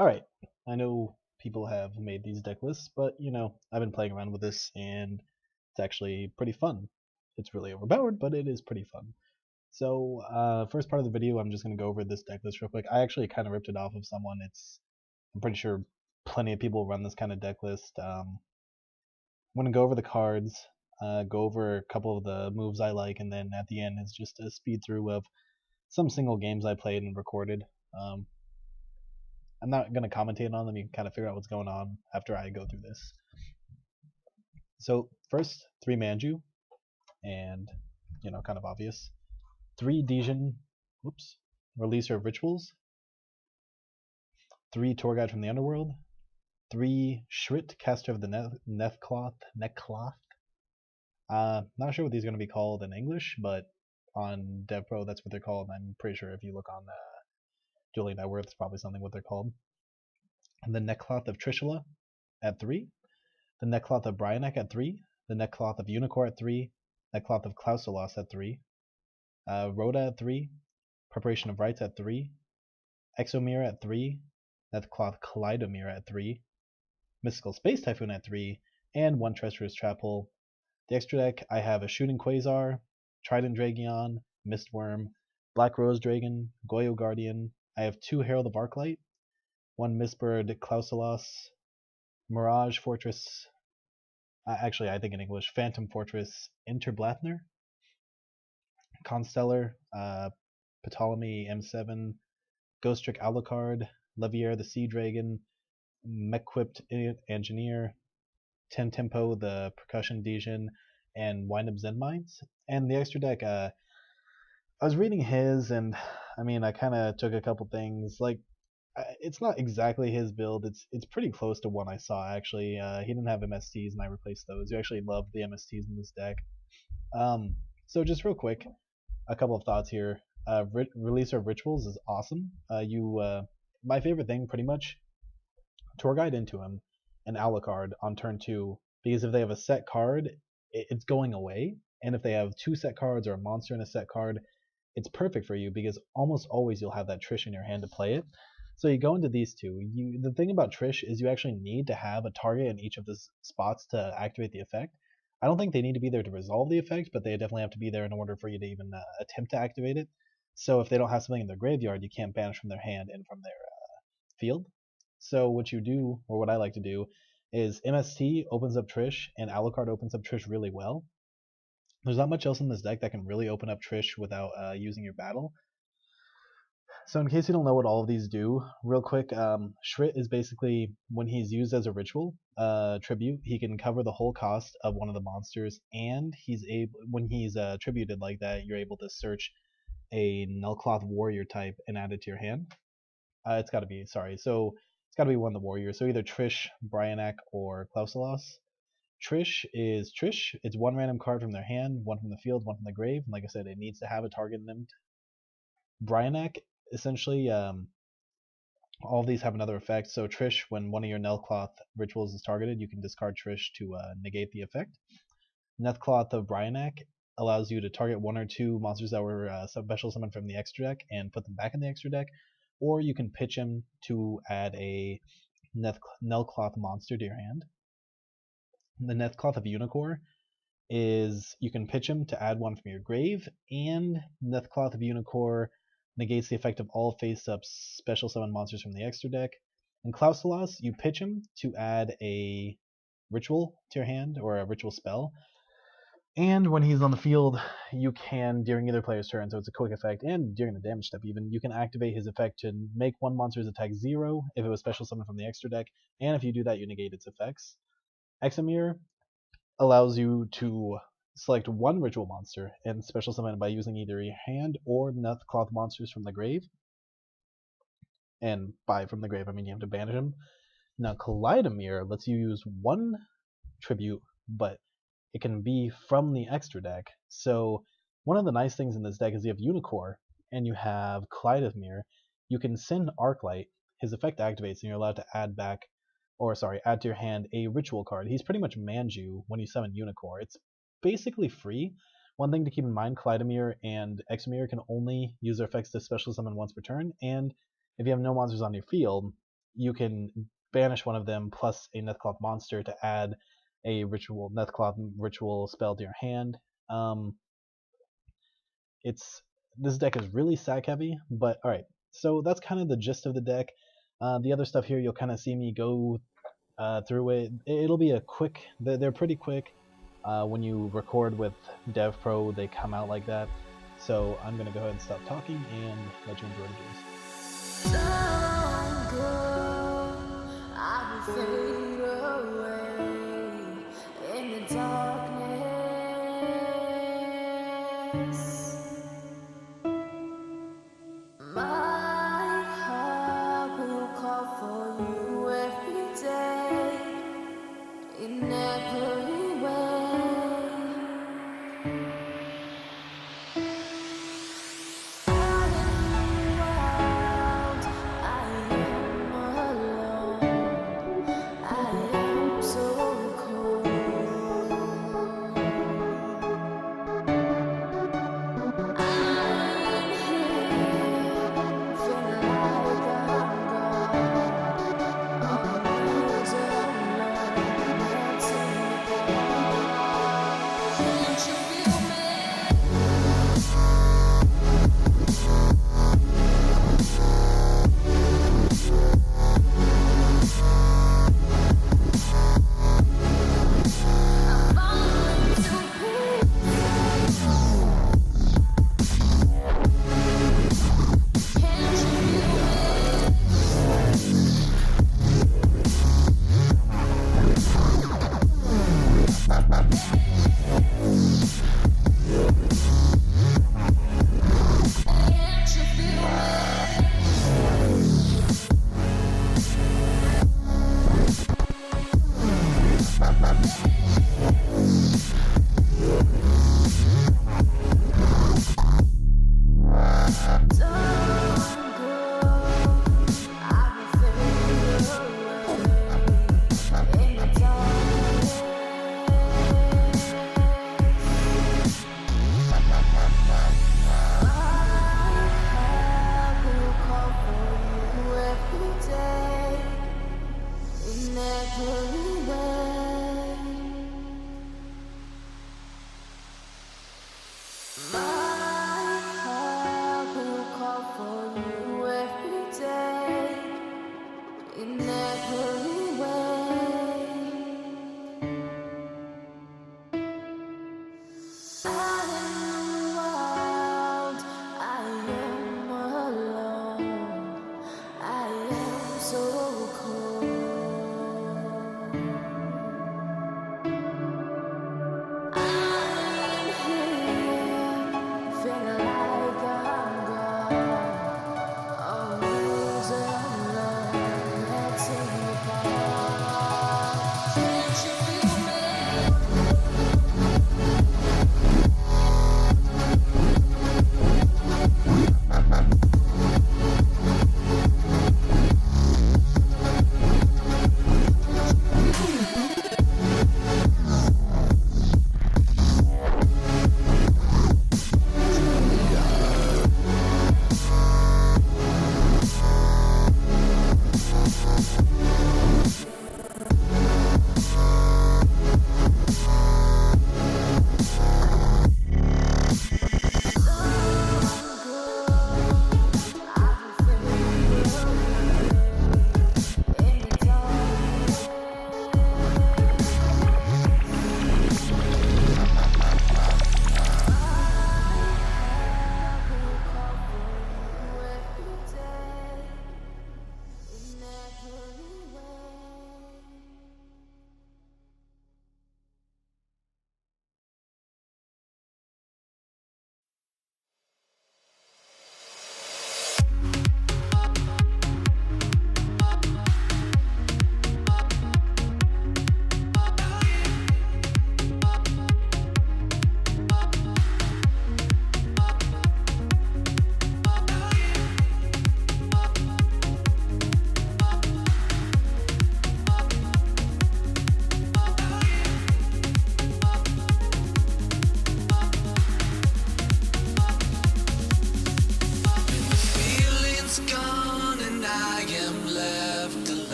Alright, I know people have made these deck lists, but I've been playing around with this and it's actually pretty fun. It's really overpowered, but it is pretty fun. So, first part of the video, I'm just going to go over this deck list real quick. I actually kind of ripped it off of someone. I'm pretty sure plenty of people run this kind of deck list. I'm going to go over the cards, go over a couple of the moves I like, and then at the end is just a speed through of some single games I played and recorded. Um, I'm not going to commentate on them. You can kind of figure out what's going on after I go through this. So first, 3 Manju, and kind of obvious. 3 Dijin, whoops, Releaser of Rituals. 3 Tour Guide from the Underworld. 3 Shrit, Caster of the Necloth. Not sure what these are going to be called in English, but on DevPro that's what they're called. I'm pretty sure if you look on Dueling Network, it's probably something what they're called. And the Necloth of Trishula at 3. The Necloth of Bryanek at 3, the Necloth of Unicorn at 3, Necloth of Klausolos at 3, Rhoda at 3, Preparation of Rites at 3, Exomir at 3, Necloth Kaleidomir at 3, Mystical Space Typhoon at 3, and 1 Treacherous Trap Hole. The extra deck, I have a Shooting Quasar, Trident Dragion, Mistworm, Black Rose Dragon, Goyo Guardian. I have 2 Herald of Arclight, 1 Mistbird Klausolos, Mirage Fortress, actually I think in English, Phantom Fortress Interblathner, Constellar, Ptolemy M7, Ghost Trick Alucard, Levier the Sea Dragon, Mequipped Engineer, Ten Tempo the Percussion Dijin, and Wind Up Zen Mines. And the extra deck, I was reading his, and I kind of took a couple things. Like, it's not exactly his build. It's pretty close to one I saw actually. He didn't have MSTs, and I replaced those. You actually love the MSTs in this deck. So just real quick, a couple of thoughts here. Release of Rituals is awesome. My favorite thing, pretty much, Tour Guide into him and Alucard on turn 2, because if they have a set card, it's going away. And if they have 2 set cards or a monster and a set card, it's perfect for you because almost always you'll have that Trish in your hand to play it. So you go into these two. The thing about Trish is you actually need to have a target in each of the spots to activate the effect. I don't think they need to be there to resolve the effect, but they definitely have to be there in order for you to even attempt to activate it. So if they don't have something in their graveyard, you can't banish from their hand and from their field. So what you do, or what I like to do, is MST opens up Trish and Alucard opens up Trish really well. There's not much else in this deck that can really open up Trish without using your battle. So in case you don't know what all of these do, real quick, Shrit is basically when he's used as a ritual tribute, he can cover the whole cost of one of the monsters, and when he's tributed like that, you're able to search a Necloth warrior type and add it to your hand. It's got to be So it's got to be one of the warriors. So either Trish, Bryanek, or Klausolos. Trish is Trish. It's 1 random card from their hand, 1 from the field, 1 from the grave. And like I said, it needs to have a target in them. Bryanek, essentially, all of these have another effect. So Trish, when one of your Necloth rituals is targeted, you can discard Trish to negate the effect. Necloth of Bryanek allows you to target 1 or 2 monsters that were special summoned from the extra deck and put them back in the extra deck, or you can pitch him to add a Necloth monster to your hand. The Necloth of Unicorn is you can pitch him to add 1 from your grave, and Necloth of Unicorn negates the effect of all face-up special summon monsters from the extra deck. And Klausolos, you pitch him to add a ritual to your hand, or a ritual spell. And when he's on the field, you can, during either player's turn, so it's a quick effect, and during the damage step even, you can activate his effect to make one monster's attack 0 if it was special summoned from the extra deck, and if you do that, you negate its effects. Exomir allows you to select 1 ritual monster and special summon it by using either your hand or Necloth monsters from the grave. And by from the grave, I mean you have to banish them. Now, Kaleidomir lets you use 1 tribute, but it can be from the extra deck. So one of the nice things in this deck is you have Unicorn and you have Kaleidomir. You can send Arclight. His effect activates and you're allowed to add to your hand a ritual card. He's pretty much Manju when you summon Unicorn. It's basically free. One thing to keep in mind, Kaleidomir and Exomir can only use their effects to special summon once per turn, and if you have no monsters on your field, you can banish one of them plus a Necloth monster to add a Necloth ritual spell to your hand. It's This deck is really sack heavy, but all right. So that's kind of the gist of the deck. The other stuff here, you'll kind of see me go through it. It'll be a quick. They're pretty quick. When you record with Dev Pro, they come out like that. So I'm gonna go ahead and stop talking and let you enjoy the games. Don't go, I will fade away in the darkness. My heart will call for you every day, in every way. Out in the wild, I am alone. I am so cold. I'm here, feeling like I'm gone. On wheels alone, melting apart. Can't you feel me? I'm falling to pieces. Can't you feel me? Can't you feel me? Don't go, I will fade away in the darkness. My heart will call for you every day, in every way. My heart will call for you every day, in every way. Out in the wild, I am alone. I am so cold. I'm here,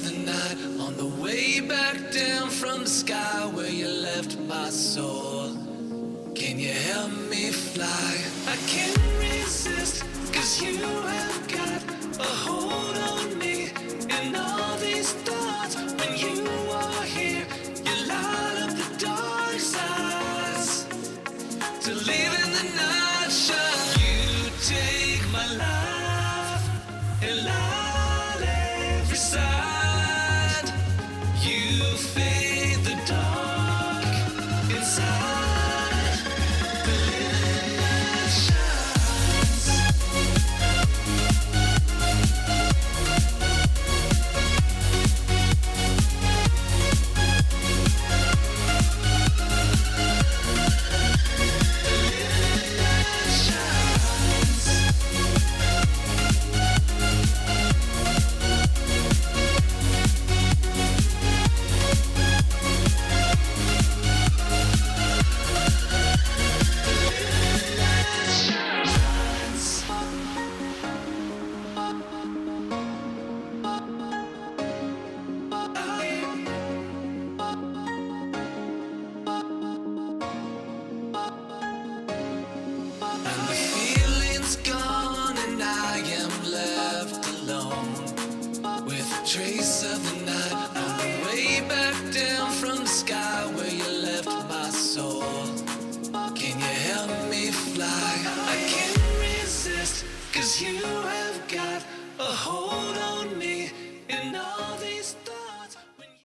the night on the way back down from the sky where you left my soul. Can you help me fly? I can't resist, 'cause you have got a hold on me. And all these thoughts, when you are here, you light up the dark sides. To live in the night shine, you take my life and light every side. You fade the dark inside.